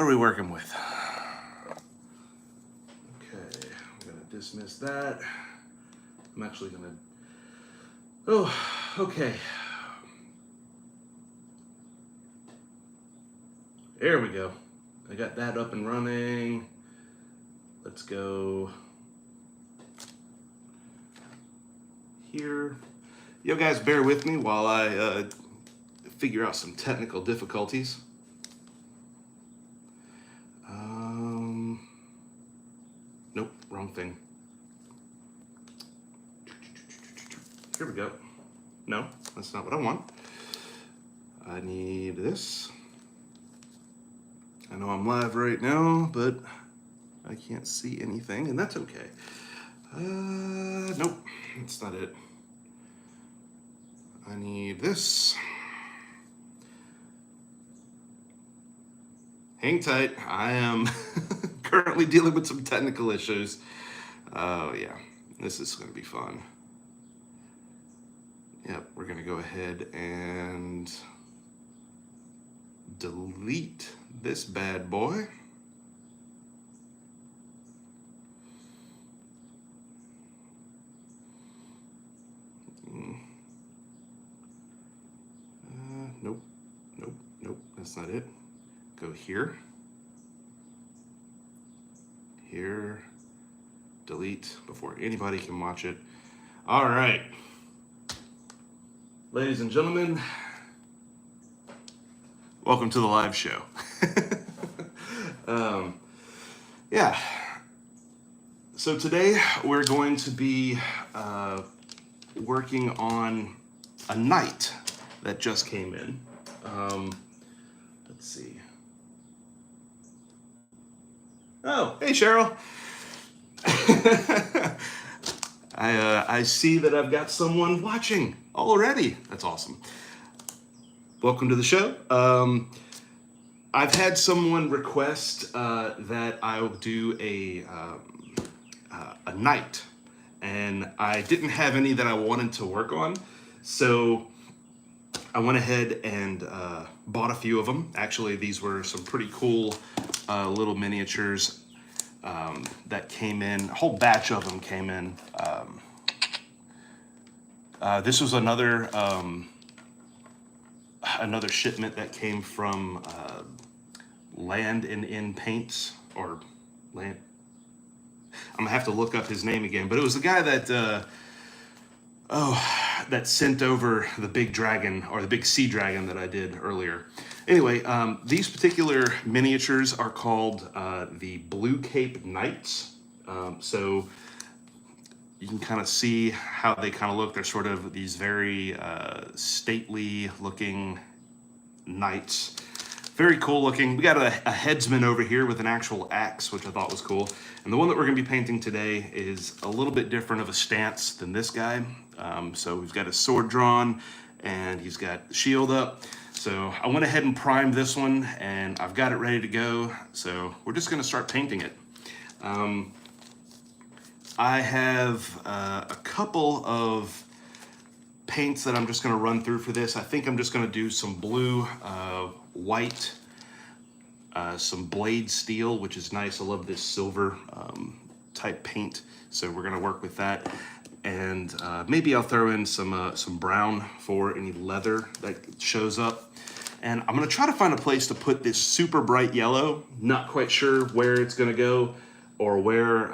are we working with? Okay, I'm gonna dismiss that. I'm actually gonna, oh, okay. There we go. I got that up and running. Let's go here. You guys bear with me while I figure out some technical difficulties. Nope, wrong thing. Here we go. No, that's not what I want. I need this. I know I'm live right now, but I can't see anything, and that's okay. Nope, that's not it. I need this. Hang tight. I am currently dealing with some technical issues. Oh yeah, this is gonna be fun. Yep, we're gonna go ahead and delete this bad boy. Nope, nope, nope, that's not it. Go here, here, delete before anybody can watch it. All right, ladies and gentlemen, welcome to the live show. Yeah, so today we're going to be working on a knight that just came in. Let's see. Oh, hey Cheryl. I see that I've got someone watching already. That's awesome. Welcome to the show. I've had someone request that I'll do a knight, and I didn't have any that I wanted to work on, so I went ahead and bought a few of them. Actually, these were some pretty cool little miniatures that came in. A whole batch of them came in. This was another shipment that came from Land and In Paints, or Land. I'm gonna have to look up his name again, but it was the guy that that sent over the big dragon, or the big sea dragon that I did earlier. Anyway, these particular miniatures are called the Blue Cape Knights. So you can kind of see how they kind of look. They're sort of these very stately looking knights. Very cool looking. We got a headsman over here with an actual axe, which I thought was cool. And the one that we're gonna be painting today is a little bit different of a stance than this guy. So we've got his sword drawn and he's got the shield up. So I went ahead and primed this one and I've got it ready to go. So we're just gonna start painting it. I have a couple of paints that I'm just gonna run through for this. I think I'm just gonna do some blue, white, some blade steel, which is nice. I love this silver type paint. So we're gonna work with that. And maybe I'll throw in some brown for any leather that shows up. And I'm gonna try to find a place to put this super bright yellow. Not quite sure where it's gonna go or where,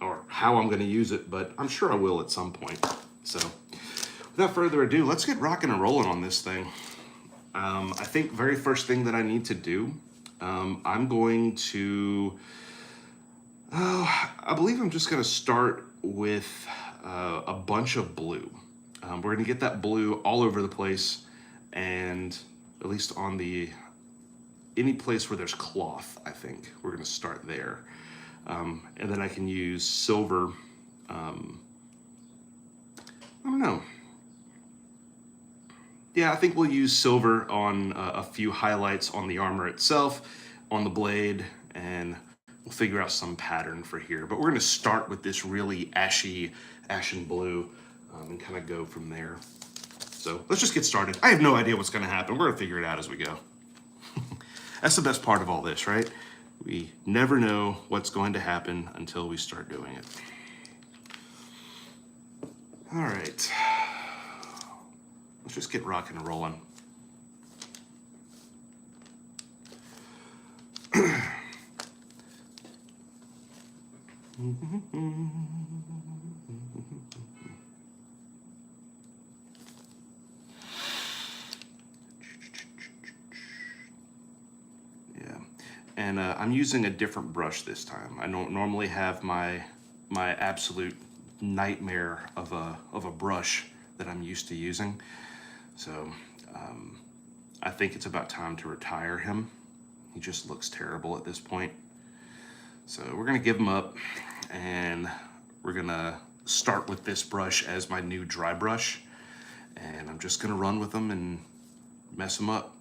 or how I'm gonna use it, but I'm sure I will at some point. So without further ado, let's get rocking and rolling on this thing. I think very first thing that I need to do, I'm going to, I believe I'm just gonna start with a bunch of blue. We're gonna get that blue all over the place, and at least on any place where there's cloth, I think we're gonna start there. And then I can use silver, I don't know. Yeah, I think we'll use silver on a few highlights on the armor itself, on the blade, and we'll figure out some pattern for here. But we're gonna start with this really ashen blue and kind of go from there. So let's just get started. I have no idea what's gonna happen. We're gonna figure it out as we go. That's the best part of all this, right? We never know what's going to happen until we start doing it. All right. Let's just get rocking and rolling. And I'm using a different brush this time. I don't normally have my absolute nightmare of a brush that I'm used to using. So I think it's about time to retire him. He just looks terrible at this point. So we're gonna give him up, and we're gonna start with this brush as my new dry brush, and I'm just gonna run with them and mess him up.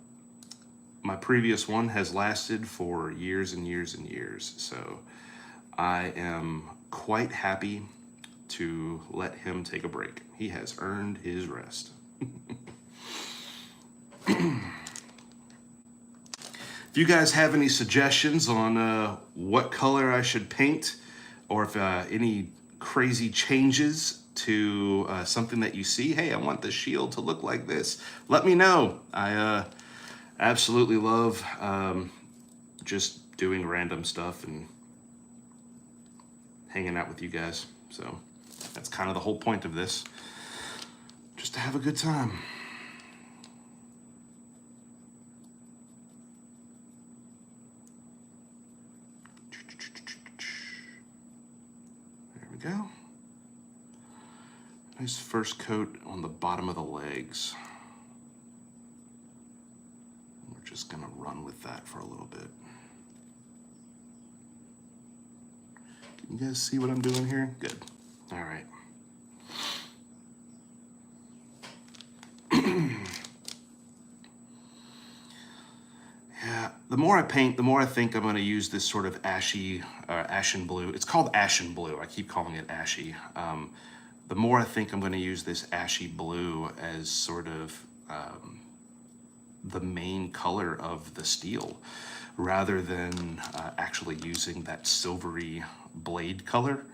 My previous one has lasted for years and years and years, so I am quite happy to let him take a break. He has earned his rest. If you guys have any suggestions on what color I should paint, or if any crazy changes to something that you see, hey, I want the shield to look like this, let me know. I absolutely love just doing random stuff and hanging out with you guys. So that's kind of the whole point of this, just to have a good time. There we go. Nice first coat on the bottom of the legs. We're just gonna run with that for a little bit. Can you guys see what I'm doing here? Good. All right. Yeah, the more I paint, the more I think I'm gonna use this sort of ashy, ashen blue. It's called ashen blue. I keep calling it ashy. The more I think I'm gonna use this ashy blue as sort of the main color of the steel, rather than actually using that silvery blade color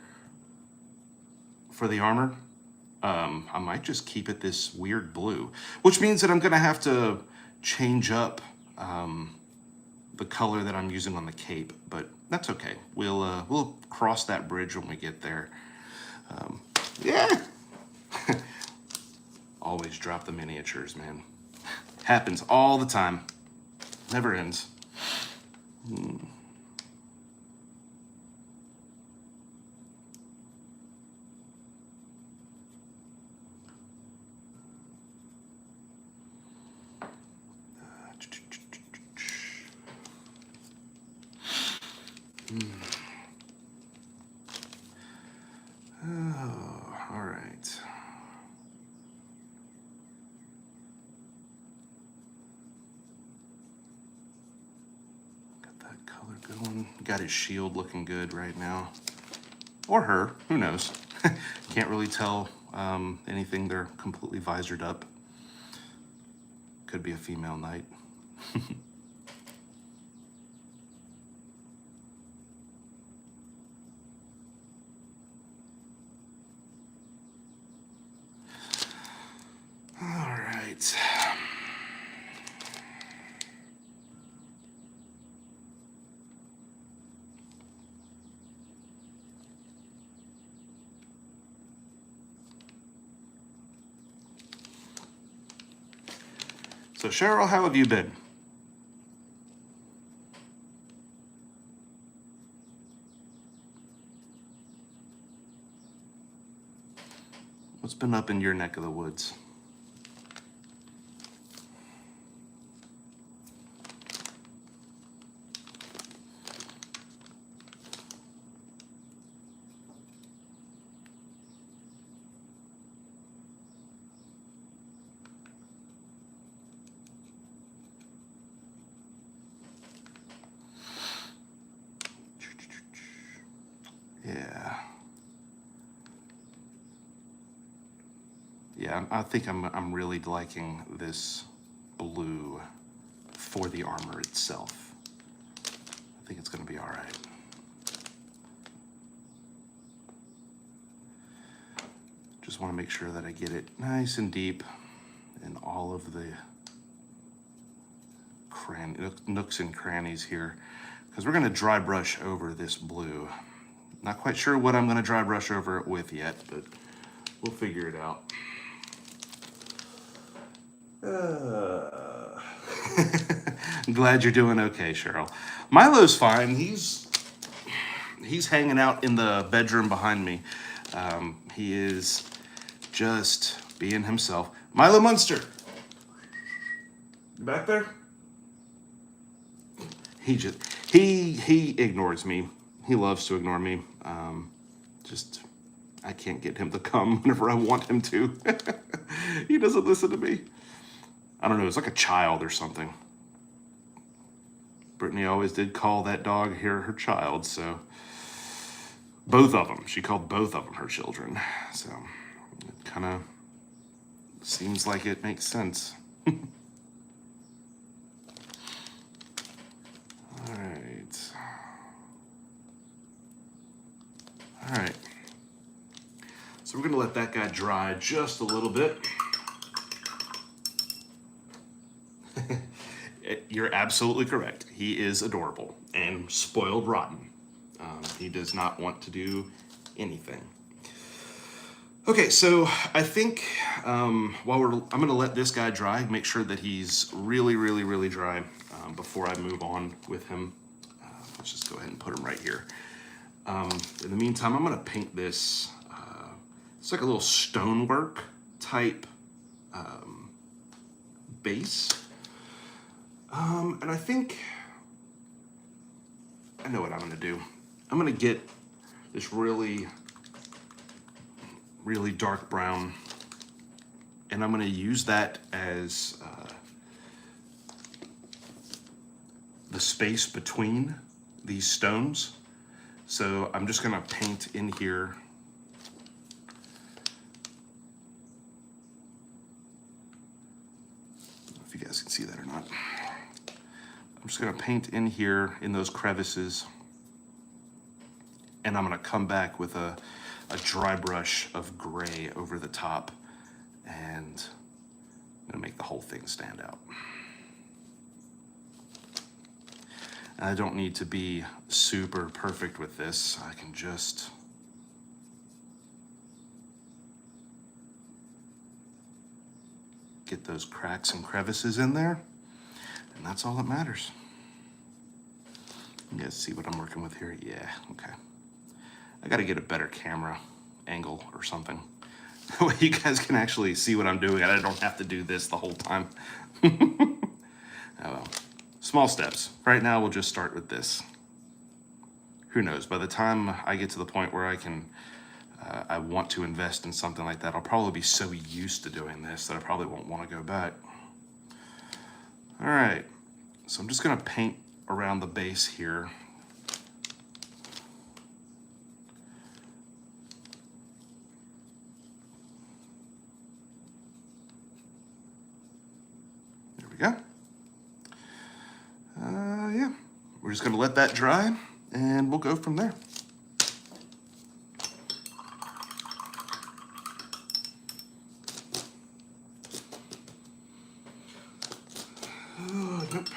for the armor. I might just keep it this weird blue, which means that I'm gonna have to change up the color that I'm using on the cape, but that's okay. We'll cross that bridge when we get there. Yeah. Always drop the miniatures, man. Happens all the time. Never ends. Oh, all right. Got that color going. Got his shield looking good right now. Or her, who knows? Can't really tell anything. They're completely visored up. Could be a female knight. All right. So Cheryl, how have you been? What's been up in your neck of the woods? Yeah. Yeah, I think I'm really liking this blue for the armor itself. I think it's gonna be all right. Just wanna make sure that I get it nice and deep in all of the nooks and crannies here, because we're gonna dry brush over this blue. Not quite sure what I'm gonna dry brush over it with yet, but we'll figure it out. I'm glad you're doing okay, Cheryl. Milo's fine. He's hanging out in the bedroom behind me. He is just being himself. Milo Munster, you back there? He ignores me. He loves to ignore me. I can't get him to come whenever I want him to. He doesn't listen to me. I don't know, it's like a child or something. Brittany always did call that dog here her child, so both of them. She called both of them her children. So it kind of seems like it makes sense. All right. All right. So we're gonna let that guy dry just a little bit. You're absolutely correct. He is adorable and spoiled rotten. He does not want to do anything. Okay, so I think I'm gonna let this guy dry, make sure that he's really, really, really dry before I move on with him. Let's just go ahead and put him right here. In the meantime, I'm gonna paint this. It's like a little stonework type base. And I think I know what I'm gonna do. I'm gonna get this really, really dark brown, and I'm gonna use that as the space between these stones. So I'm just gonna paint in here. I don't know if you guys can see that or not. I'm just gonna paint in here in those crevices, and I'm gonna come back with a dry brush of gray over the top, and I'm gonna make the whole thing stand out. And I don't need to be super perfect with this. I can just get those cracks and crevices in there, and that's all that matters. You guys see what I'm working with here? Yeah, okay. I gotta get a better camera angle or something. That way you guys can actually see what I'm doing, and I don't have to do this the whole time. Oh well. Small steps. Right now we'll just start with this. Who knows, by the time I get to the point where I want to invest in something like that, I'll probably be so used to doing this that I probably won't want to go back. All right, so I'm just gonna paint around the base here. There we go. Yeah, we're just gonna let that dry and we'll go from there. Nope.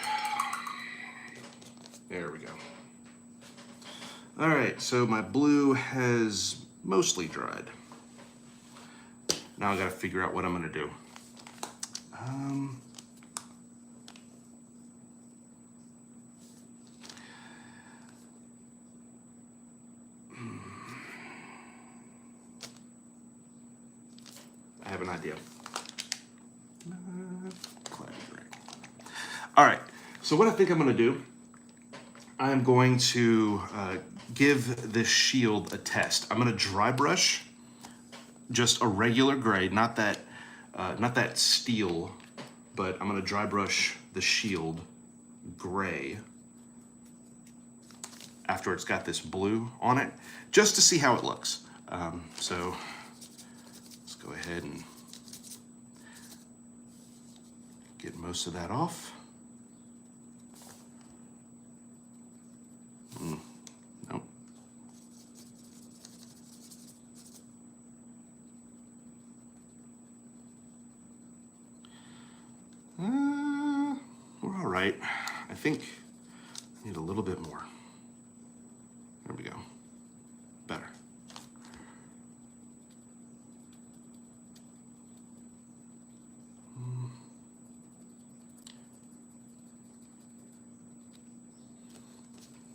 There we go. All right, so my blue has mostly dried. Now I gotta figure out what I'm gonna do. I have an idea. All right, so what I think I'm gonna do, I'm going to give this shield a test. I'm gonna dry brush just a regular gray, not that steel, but I'm gonna dry brush the shield gray after it's got this blue on it, just to see how it looks. So let's go ahead and get most of that off. right. I think I need a little bit more. There we go. Better.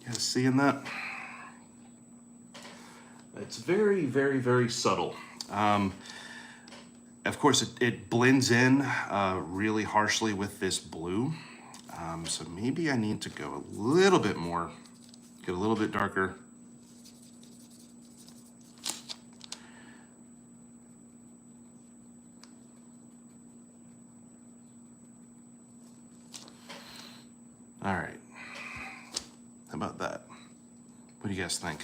You guys seeing that? It's very, very, very subtle. Of course, it blends in really harshly with this blue. So maybe I need to go a little bit more, get a little bit darker. All right. How about that? What do you guys think?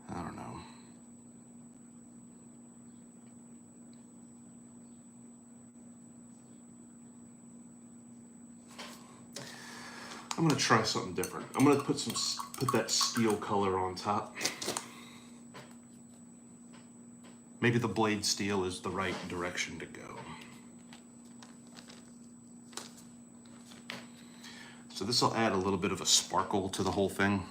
I don't know. I'm gonna try something different. I'm gonna put that steel color on top. Maybe the blade steel is the right direction to go. So this will add a little bit of a sparkle to the whole thing.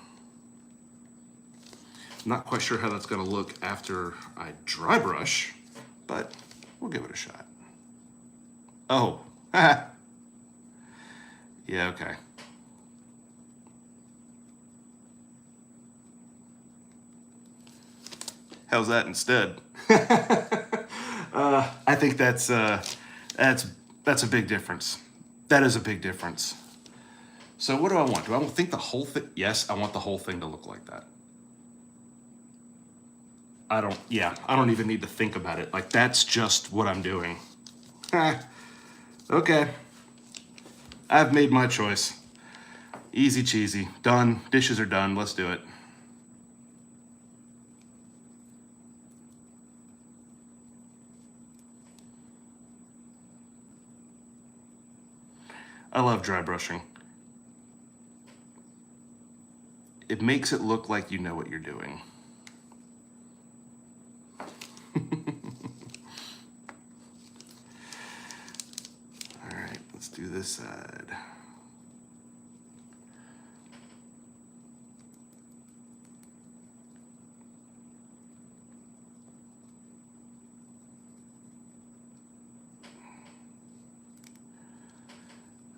Not quite sure how that's gonna look after I dry brush, but we'll give it a shot. Oh, yeah, okay. How's that instead? I think that's a big difference. That is a big difference. So what do I want? Do I think the whole thing? Yes, I want the whole thing to look like that. I don't even need to think about it. Like, that's just what I'm doing. Okay. I've made my choice. Easy cheesy. Done. Dishes are done. Let's do it. I love dry brushing. It makes it look like you know what you're doing. All right, let's do this side.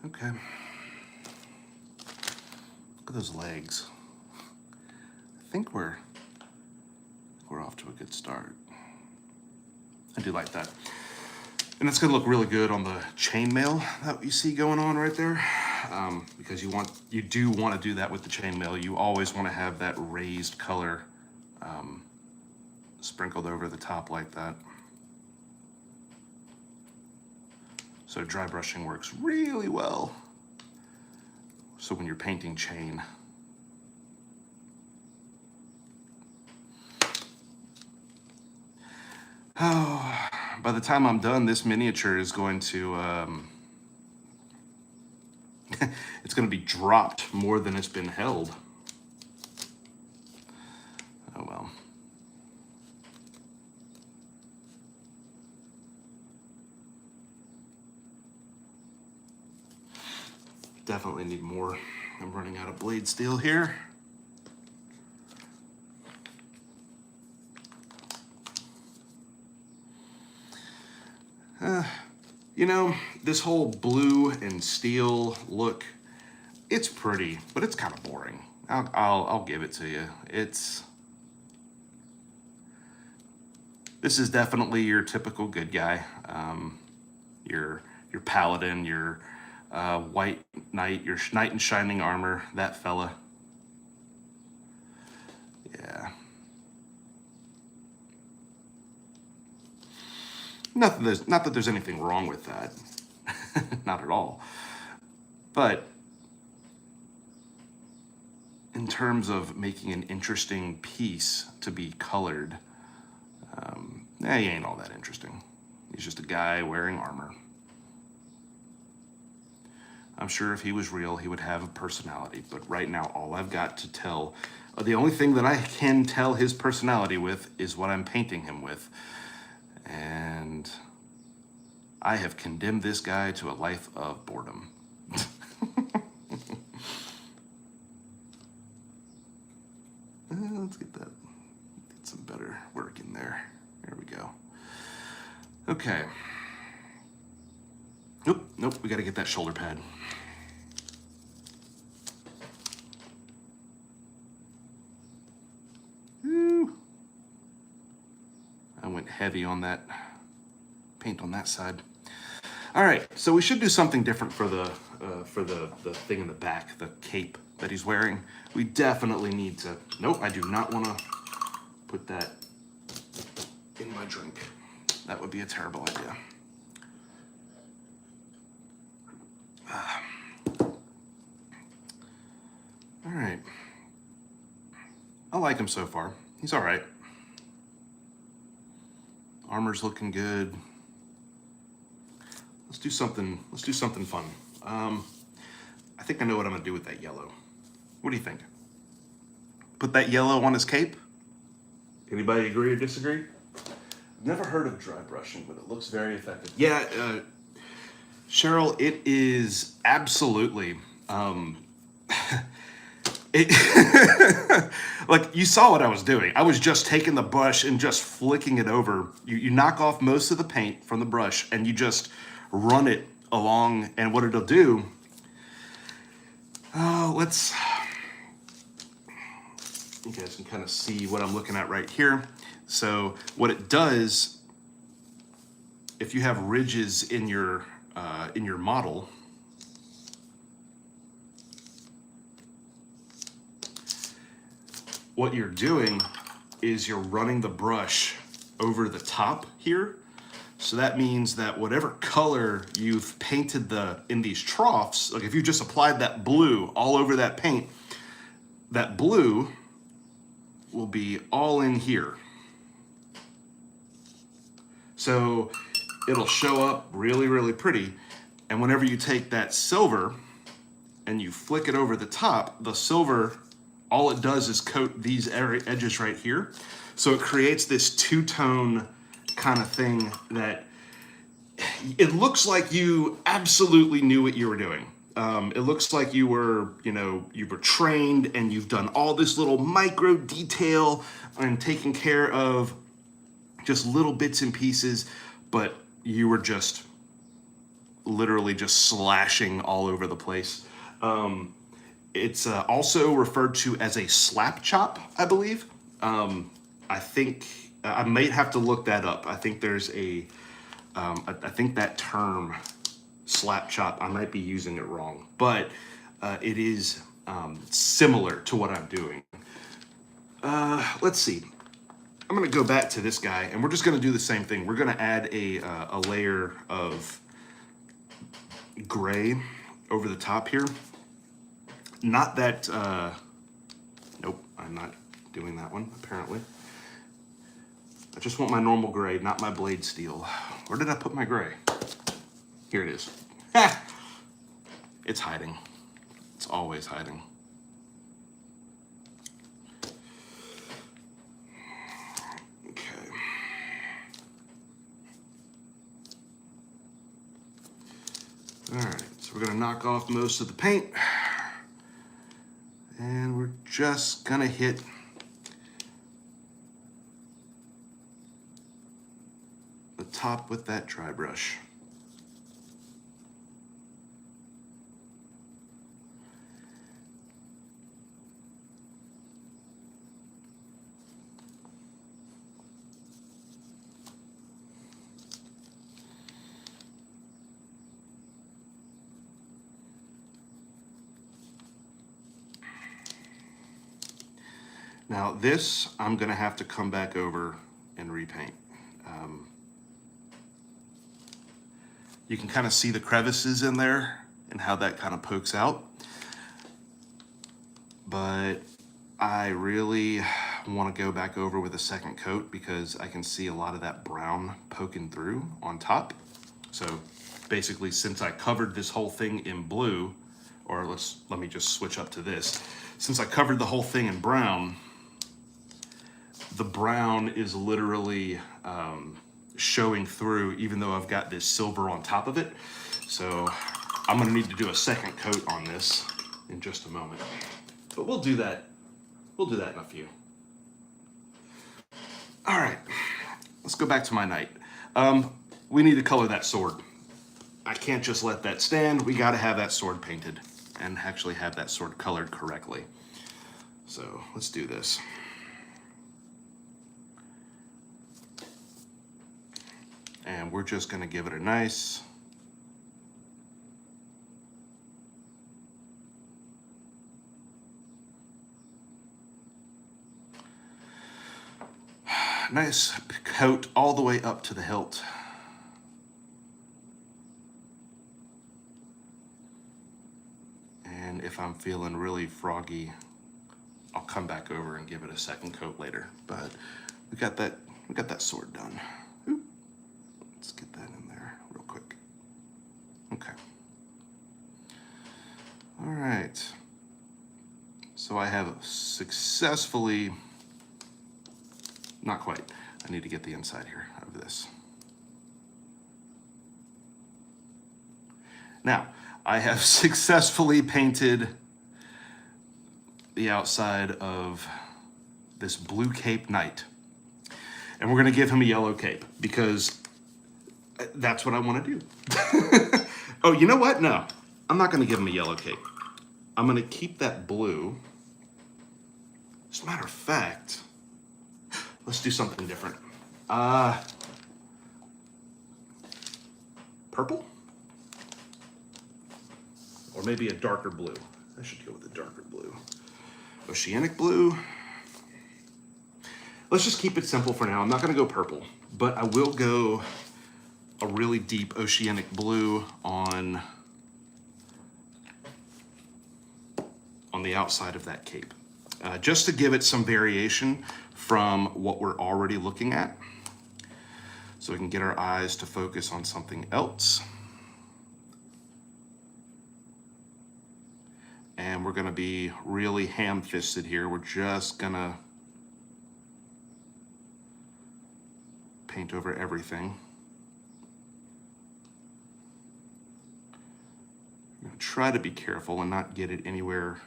Okay. Look at those legs. I think we're off to a good start. I do like that. And it's gonna look really good on the chainmail that you see going on right there. Because you do want to do that with the chainmail. You always want to have that raised color sprinkled over the top like that. So dry brushing works really well. So when you're painting chain. Oh, by the time I'm done, this miniature is going to, it's going to be dropped more than it's been held. Oh well. Definitely need more. I'm running out of blade steel here. You know, this whole blue and steel look, it's pretty, but it's kind of boring. I'll give it to you. This is definitely your typical good guy. Your paladin, your white knight, your knight in shining armor, that fella. Yeah. Not that there's anything wrong with that. Not at all. But in terms of making an interesting piece to be colored, he ain't all that interesting. He's just a guy wearing armor. I'm sure if he was real, he would have a personality. But right now, all I've got to tell, the only thing that I can tell his personality with is what I'm painting him with. And I have condemned this guy to a life of boredom. Let's get some better work in there. There we go. Okay. Nope, we gotta get that shoulder pad. Woo. I went heavy on that paint on that side. All right, so we should do something different for the thing in the back, the cape that he's wearing. We definitely need to, nope, I do not want to put that in my drink. That would be a terrible idea. All right. I like him so far. He's all right. Armor's looking good. Let's do something fun. I think I know what I'm gonna do with that yellow. What do you think? Put that yellow on his cape? Anybody agree or disagree? I've never heard of dry brushing, but it looks very effective. Yeah, Cheryl, it is absolutely, like you saw what I was doing. I was just taking the brush and just flicking it over. You knock off most of the paint from the brush and you just run it along, and what it'll do, let's, you guys can kind of see what I'm looking at right here. So what it does, if you have ridges in your model, what you're doing is you're running the brush over the top here. So that means that whatever color you've painted in these troughs, like if you just applied that blue all over that paint, that blue will be all in here. So it'll show up really, really pretty. And whenever you take that silver and you flick it over the top, the silver, all it does is coat these edges right here. So it creates this two-tone kind of thing that it looks like you absolutely knew what you were doing. It looks like you were trained and you've done all this little micro detail and taking care of just little bits and pieces, but you were just literally just slashing all over the place. It's also referred to as a slap chop, I believe. I think I might have to look that up. I think there's I think that term slap chop, I might be using it wrong, but it is similar to what I'm doing. Let's see. I'm gonna go back to this guy and we're just gonna do the same thing. We're gonna add a layer of gray over the top here. Not that, nope, I'm not doing that one, apparently. I just want my normal gray, not my blade steel. Where did I put my gray? Here it is. Ha! It's hiding. It's always hiding. Okay. All right, so we're gonna knock off most of the paint. And we're just gonna hit the top with that dry brush. Now this, I'm gonna have to come back over and repaint. You can kind of see the crevices in there and how that kind of pokes out. But I really want to go back over with a second coat because I can see a lot of that brown poking through on top. So basically, since I covered this whole thing in blue, or let me just switch up to this. Since I covered the whole thing in brown, the brown is literally showing through, even though I've got this silver on top of it. So I'm gonna need to do a second coat on this in just a moment. But we'll do that. We'll do that in a few. All right, let's go back to my knight. We need to color that sword. I can't just let that stand. We gotta have that sword painted and actually have that sword colored correctly. So let's do this. And we're just gonna give it a nice coat all the way up to the hilt. And if I'm feeling really froggy, I'll come back over and give it a second coat later. But we got that sword done. Oop. Let's get that in there real quick. Okay. All right. So I have successfully, not quite. I need to get the inside here of this. Now, I have successfully painted the outside of this blue cape knight. And we're gonna give him a yellow cape because that's what I wanna do. Oh, you know what? No, I'm not gonna give him a yellow cape. I'm gonna keep that blue. As a matter of fact, let's do something different. Purple? Or maybe a darker blue. I should go with a darker blue. Oceanic blue. Let's just keep it simple for now. I'm not gonna go purple, but I will go a really deep oceanic blue on the outside of that cape. Just to give it some variation from what we're already looking at. So we can get our eyes to focus on something else. And we're gonna be really ham-fisted here. We're just gonna paint over everything. I'm gonna try to be careful and not get it anywhere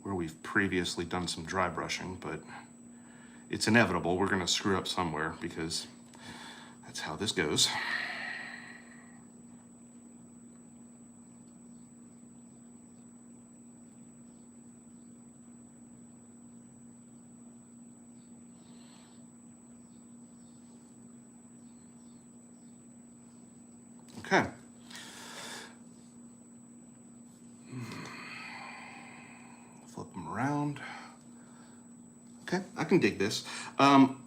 where we've previously done some dry brushing, but it's inevitable. We're gonna screw up somewhere because that's how this goes. Okay. Flip them around. Okay, I can dig this. I'm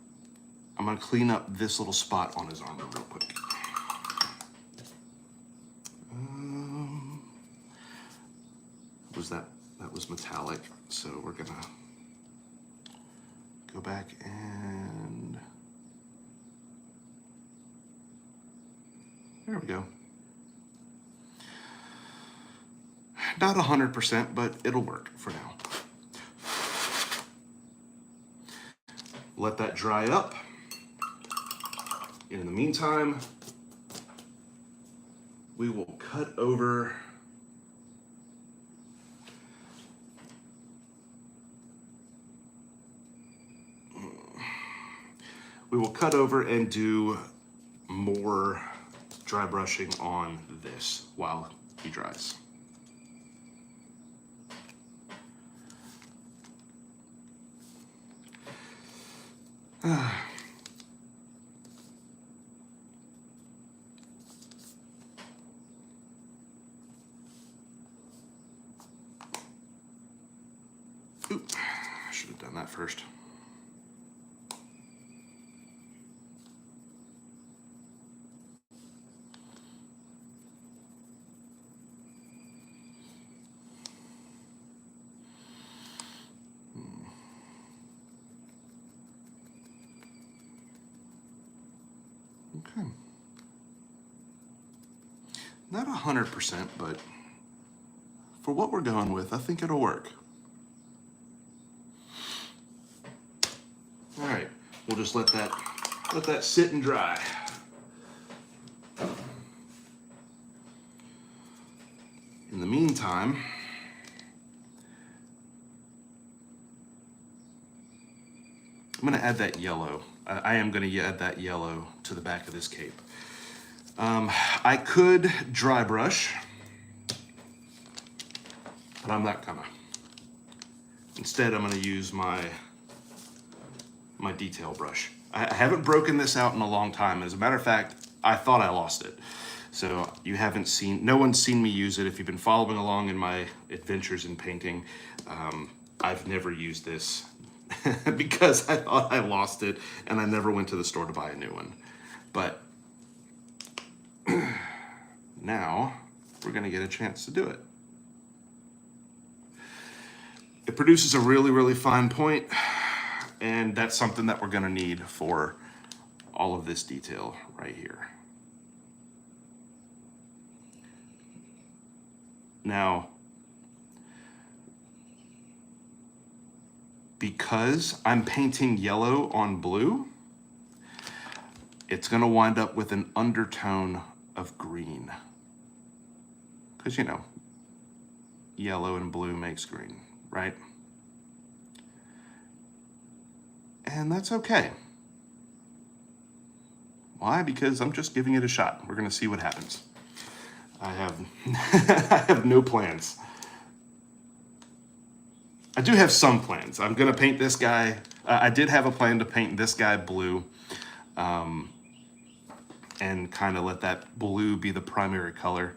gonna clean up this little spot on his armor real quick. That was metallic, so we're gonna go back and there we go. Not 100%, but it'll work for now. Let that dry up. In the meantime, we will cut over and do more dry brushing on this while he dries. Oop, I should have done that first. Okay. Not 100%, but for what we're going with, I think it'll work. All right, we'll just let that sit and dry. time, I'm going to add that yellow. I am going to add that yellow to the back of this cape. I could dry brush, but I'm not gonna. Instead, I'm gonna use my detail brush. I haven't broken this out in a long time. As a matter of fact, I thought I lost it. So you haven't seen, no one's seen me use it. If you've been following along in my adventures in painting, I've never used this because I thought I lost it and I never went to the store to buy a new one. But now we're gonna get a chance to do it. It produces a really, really fine point, and that's something that we're gonna need for all of this detail right here. Now, because I'm painting yellow on blue, it's gonna wind up with an undertone of green. Because, you know, yellow and blue makes green, right? And that's okay. Why? Because I'm just giving it a shot. We're gonna see what happens. I have, I have no plans. I do have some plans. I'm gonna paint this guy. I did have a plan to paint this guy blue, and kind of let that blue be the primary color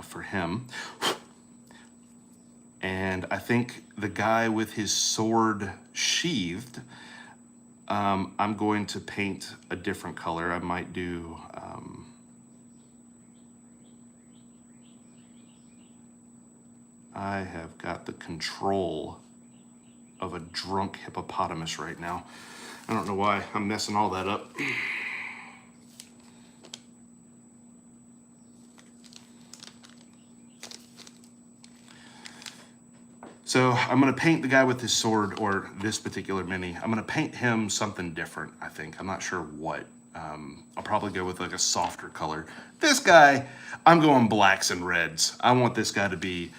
for him. And I think the guy with his sword sheathed, I'm going to paint a different color. I might do, I have got the control of a drunk hippopotamus right now. I don't know why I'm messing all that up. So I'm gonna paint the guy with his sword, or this particular mini. I'm gonna paint him something different, I think. I'm not sure what. I'll probably go with like a softer color. This guy, I'm going blacks and reds. I want this guy to be,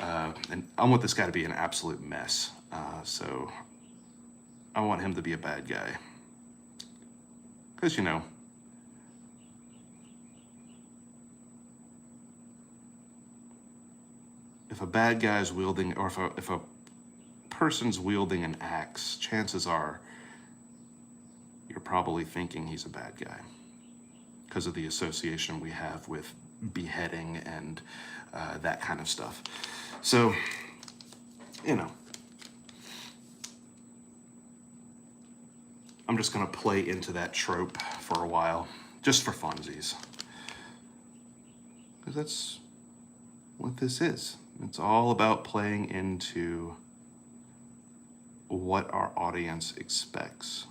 an absolute mess. So I want him to be a bad guy. Because, you know, if a bad guy is wielding, or if a person's wielding an axe, chances are you're probably thinking he's a bad guy because of the association we have with beheading and that kind of stuff. So, you know, I'm just gonna play into that trope for a while, just for funsies. Because that's what this is. It's all about playing into what our audience expects.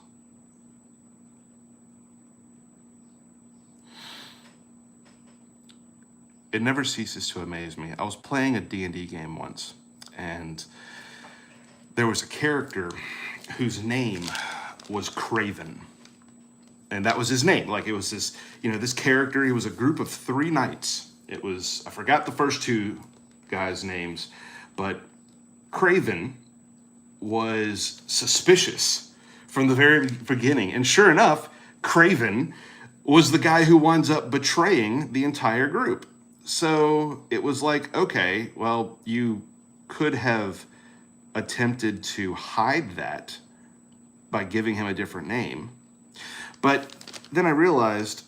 It never ceases to amaze me. I was playing a D&D game once, and there was a character whose name was Craven. And that was his name. Like, it was this, you know, this character, he was a group of 3 knights. It was, I forgot the first 2 guys' names, but Craven was suspicious from the very beginning. And sure enough, Craven was the guy who winds up betraying the entire group. So it was like, okay, well, you could have attempted to hide that by giving him a different name. But then I realized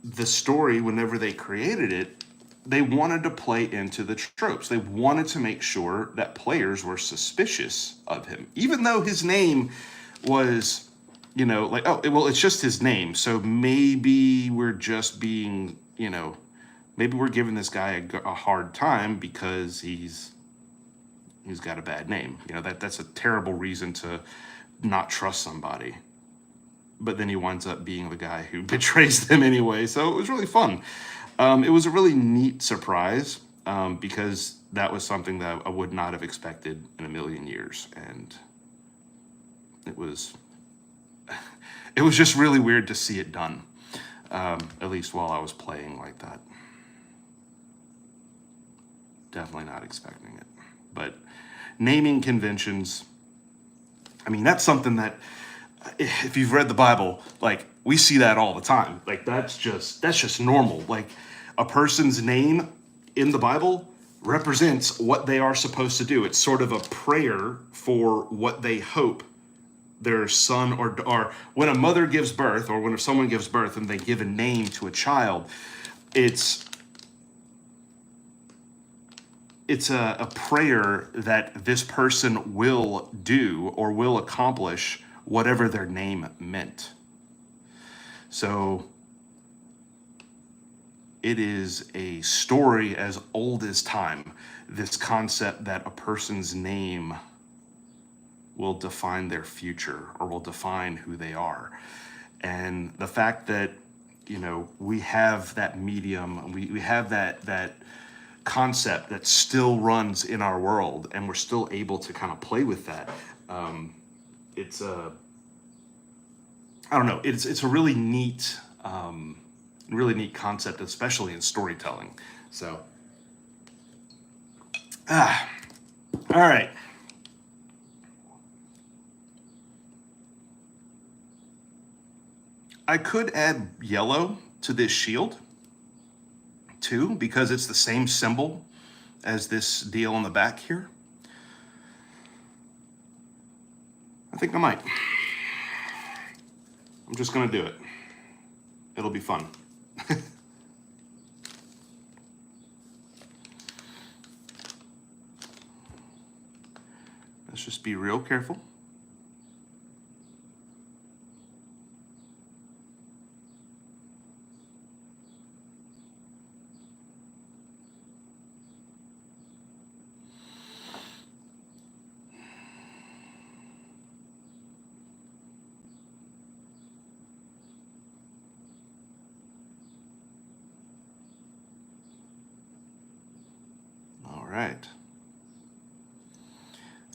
the story, whenever they created it, they wanted to play into the tropes. They wanted to make sure that players were suspicious of him, even though his name was, you know, like, oh, well, it's just his name. So maybe we're just being, you know, maybe we're giving this guy a hard time because he's got a bad name. You know, that's a terrible reason to not trust somebody. But then he winds up being the guy who betrays them anyway. So it was really fun. It was a really neat surprise because that was something that I would not have expected in a million years. And it was just really weird to see it done, at least while I was playing like that. Definitely not expecting it. But naming conventions, I mean, that's something that, if you've read the Bible, like, we see that all the time. Like, that's just normal. Like, a person's name in the Bible represents what they are supposed to do. It's sort of a prayer for what they hope their son or when a mother gives birth, or when someone gives birth and they give a name to a child, it's a prayer that this person will do or will accomplish whatever their name meant. So it is a story as old as time, this concept that a person's name will define their future or will define who they are. And the fact that, we have that medium, we have that concept that still runs in our world, and we're still able to kind of play with that. It's a, I don't know, it's a really neat concept, especially in storytelling. So, all right. I could add yellow to this shield too, because it's the same symbol as this deal on the back here. I think I might. I'm just gonna do it. It'll be fun. Let's just be real careful. Right.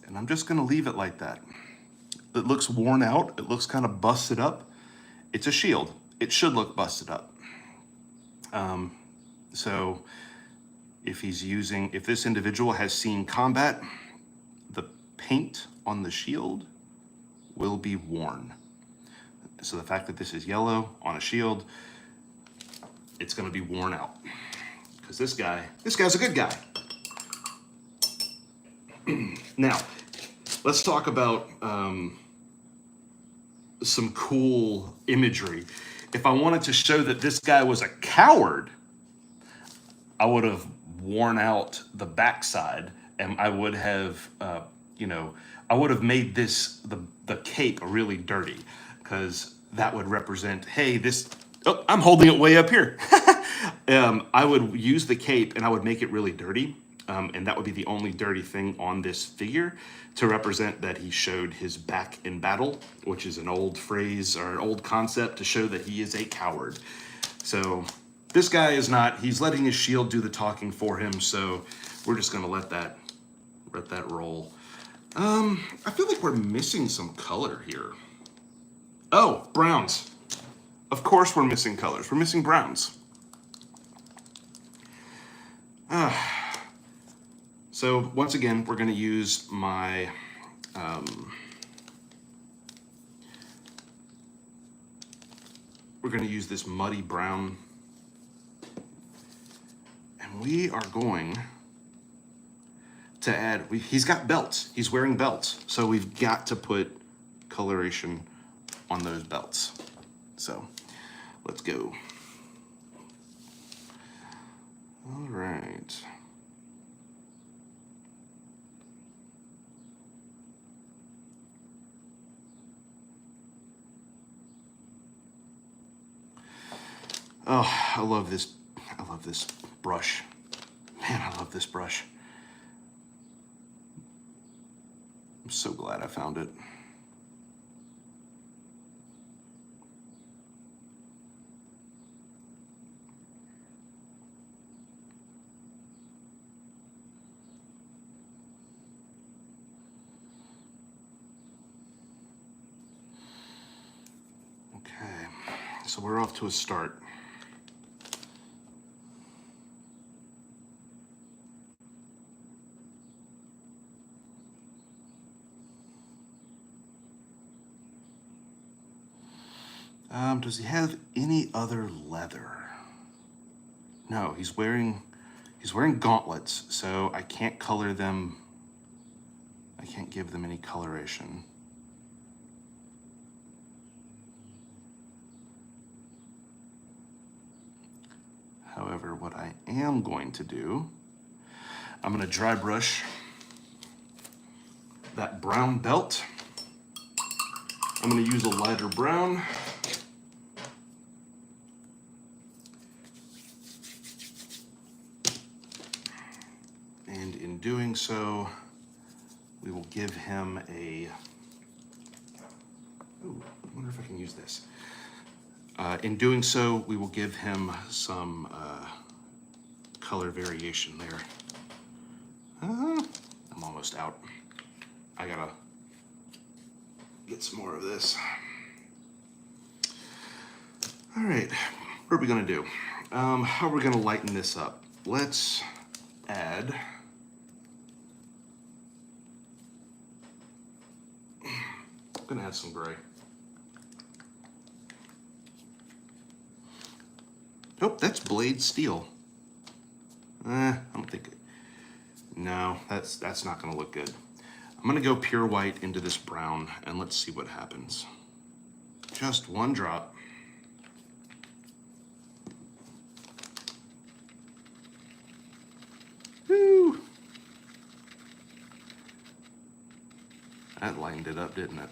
And I'm just gonna leave it like that. It looks worn out, it looks kind of busted up. It's a shield. It should look busted up. So if this individual has seen combat, the paint on the shield will be worn. So the fact that this is yellow on a shield, it's gonna be worn out. Because this guy's a good guy. Now, let's talk about some cool imagery. If I wanted to show that this guy was a coward, I would have worn out the backside, and I would have, I would have made the cape really dirty, because that would represent, hey, I'm holding it way up here. I would use the cape and I would make it really dirty. And that would be the only dirty thing on this figure to represent that he showed his back in battle, which is an old phrase or an old concept to show that he is a coward. So this guy is not, he's letting his shield do the talking for him. So we're just going to let that roll. I feel like we're missing some color here. Oh, browns. Of course we're missing colors. We're missing browns. So once again, we're going to use my we're going to use this muddy brown, and we are going to add, he's got belts, he's wearing belts, so we've got to put coloration on those belts. So let's go. All right. Oh, I love this brush. Man, I love this brush. I'm so glad I found it. Okay, so we're off to a start. Does he have any other leather? No, he's wearing gauntlets, so I can't color them. I can't give them any coloration. However, what I am going to do, I'm going to dry brush that brown belt. I'm going to use a lighter brown. And in doing so, we will give him a, ooh, I wonder if I can use this. In doing so, we will give him some color variation there. I'm almost out. I gotta get some more of this. All right, what are we gonna do? How are we gonna lighten this up? Let's add I'm gonna add some gray. Oh, that's blade steel. I don't think. No, that's not gonna look good. I'm gonna go pure white into this brown and let's see what happens. Just one drop. Woo! That lightened it up, didn't it?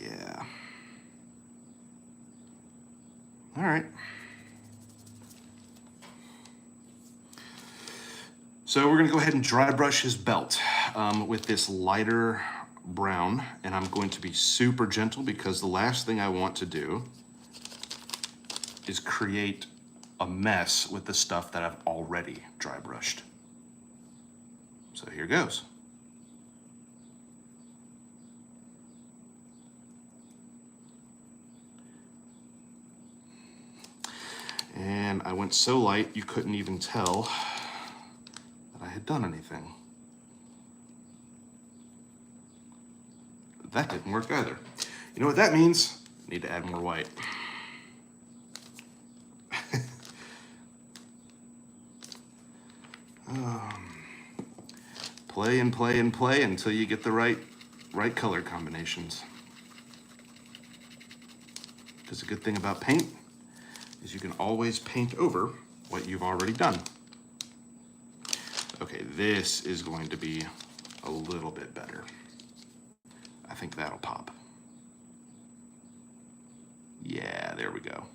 Yeah. All right. So we're gonna go ahead and dry brush his belt with this lighter brown, and I'm going to be super gentle because the last thing I want to do is create a mess with the stuff that I've already dry brushed. So here goes. And I went so light you couldn't even tell that I had done anything. That didn't work either. You know what that means? I need to add more white. Play and play and play until you get the right color combinations. Because the good thing about paint is you can always paint over what you've already done. Okay, this is going to be a little bit better. I think that'll pop. Yeah, there we go.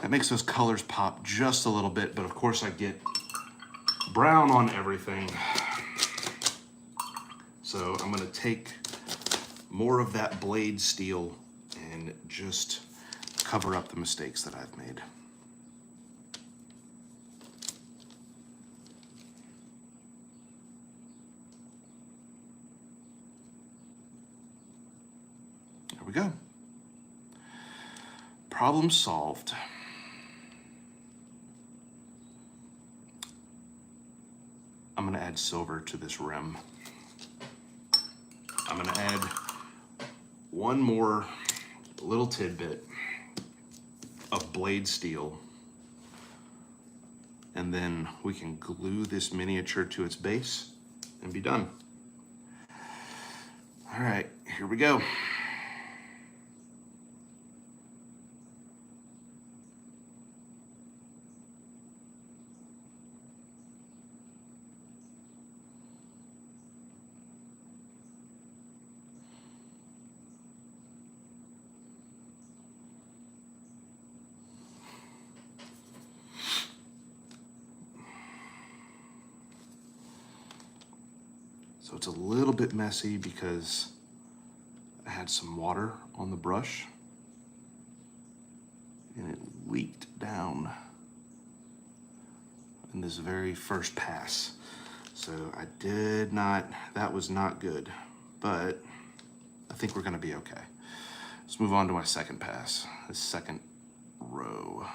That makes those colors pop just a little bit, but of course I get brown on everything. So I'm gonna take more of that blade steel and just cover up the mistakes that I've made. There we go. Problem solved. I'm gonna add silver to this rim. I'm gonna add one more little tidbit of blade steel, and then we can glue this miniature to its base and be done. All right, here we go. So it's a little bit messy because I had some water on the brush and it leaked down in this very first pass. So I did not, that was not good, but I think we're gonna be okay. Let's move on to my second pass, the second row.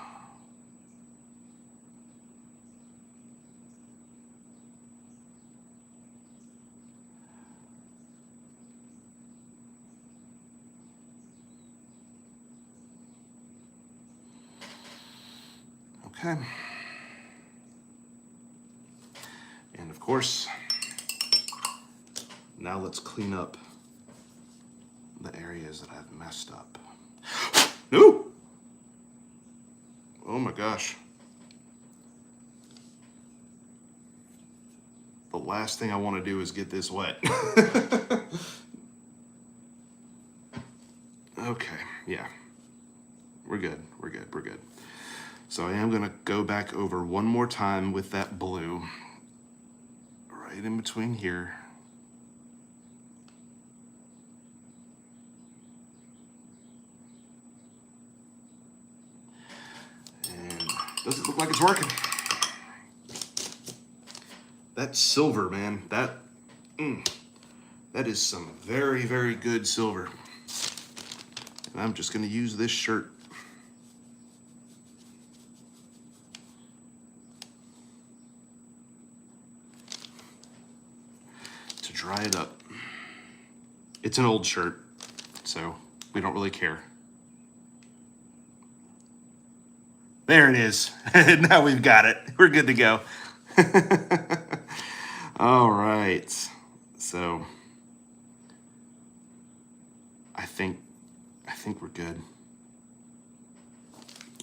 Okay. And of course, now let's clean up the areas that I've messed up. No! Oh my gosh. The last thing I want to do is get this wet. Okay, yeah. We're good, we're good, we're good. So I am gonna go back over one more time with that blue. Right in between here. And doesn't look like it's working. That silver, man, that is some very, very good silver. And I'm just gonna use this shirt. To dry it up. It's an old shirt, so we don't really care. There it is. Now we've got it. We're good to go. All right. So I think we're good.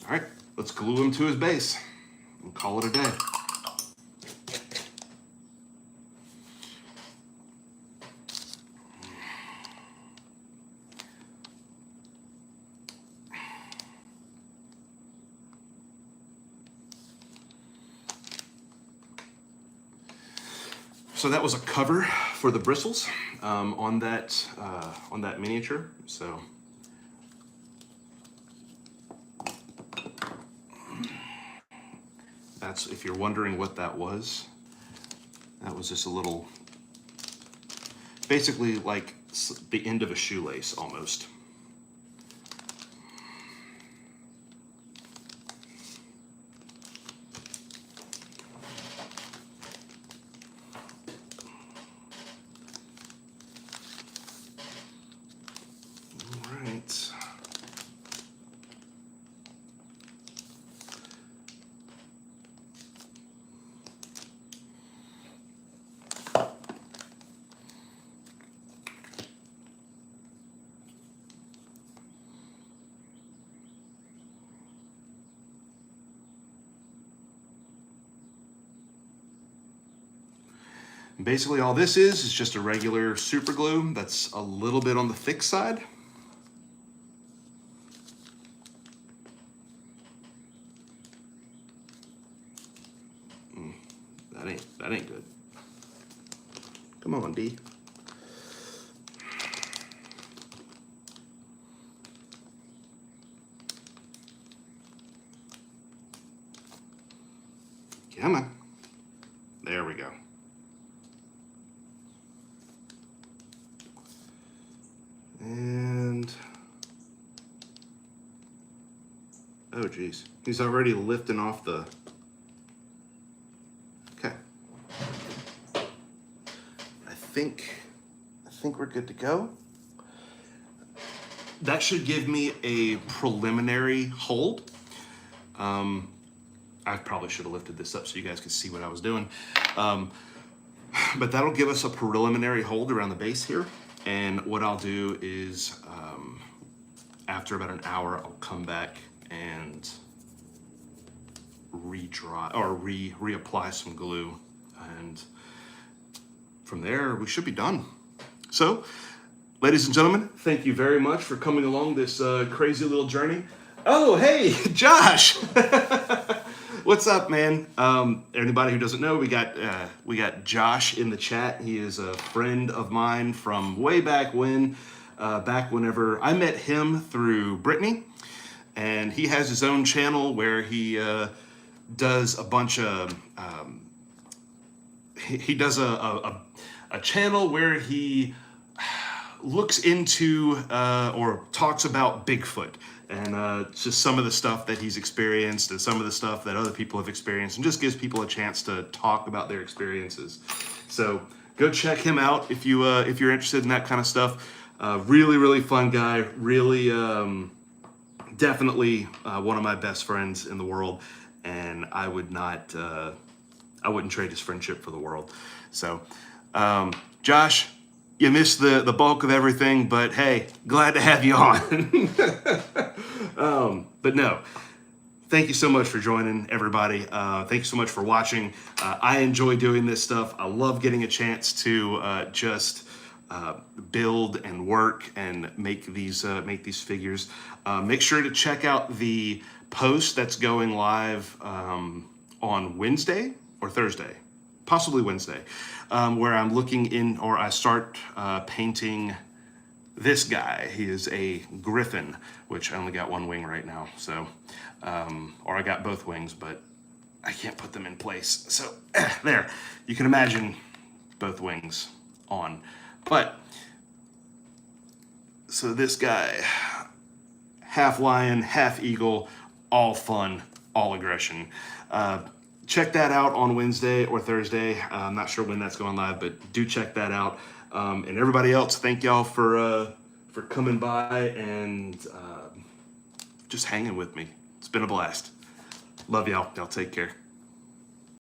All right, let's glue him to his base and call it a day. So that was a cover for the bristles on that miniature. So that's, if you're wondering what that was just a little, basically like the end of a shoelace almost. Basically all this is just a regular super glue that's a little bit on the thick side. That ain't good. Come on, D. Come on. There we go. And oh geez, he's already lifting off the, okay. I think we're good to go. That should give me a preliminary hold. I probably should have lifted this up so you guys could see what I was doing. But that'll give us a preliminary hold around the base here. And what I'll do is, after about an hour, I'll come back and re-dry or reapply some glue. And from there, we should be done. So, ladies and gentlemen, thank you very much for coming along this crazy little journey. Oh, hey, Josh. What's up, man? Anybody who doesn't know, we got Josh in the chat. He is a friend of mine from way back when, back whenever I met him through Brittany, and he has his own channel where he does a bunch of he does a channel where he looks into or talks about Bigfoot. And just some of the stuff that he's experienced and some of the stuff that other people have experienced, and just gives people a chance to talk about their experiences. So go check him out if you're interested in that kind of stuff. Really, really fun guy. Really, definitely one of my best friends in the world. and I would not, I wouldn't trade his friendship for the world. So, Josh, you missed the bulk of everything, but hey, glad to have you on. But no, thank you so much for joining, everybody. Thank you so much for watching. I enjoy doing this stuff. I love getting a chance to just build and work and make these figures. Make sure to check out the post that's going live on Wednesday or Thursday, possibly Wednesday, where I'm looking in, or I start painting this guy. He is a griffin, which I only got one wing right now. So, or I got both wings, but I can't put them in place. So there, you can imagine both wings on. But, so this guy, half lion, half eagle, all fun, all aggression. Check that out on Wednesday or Thursday. I'm not sure when that's going live, but do check that out. And everybody else, thank y'all for coming by and just hanging with me. It's been a blast. Love y'all. Y'all take care.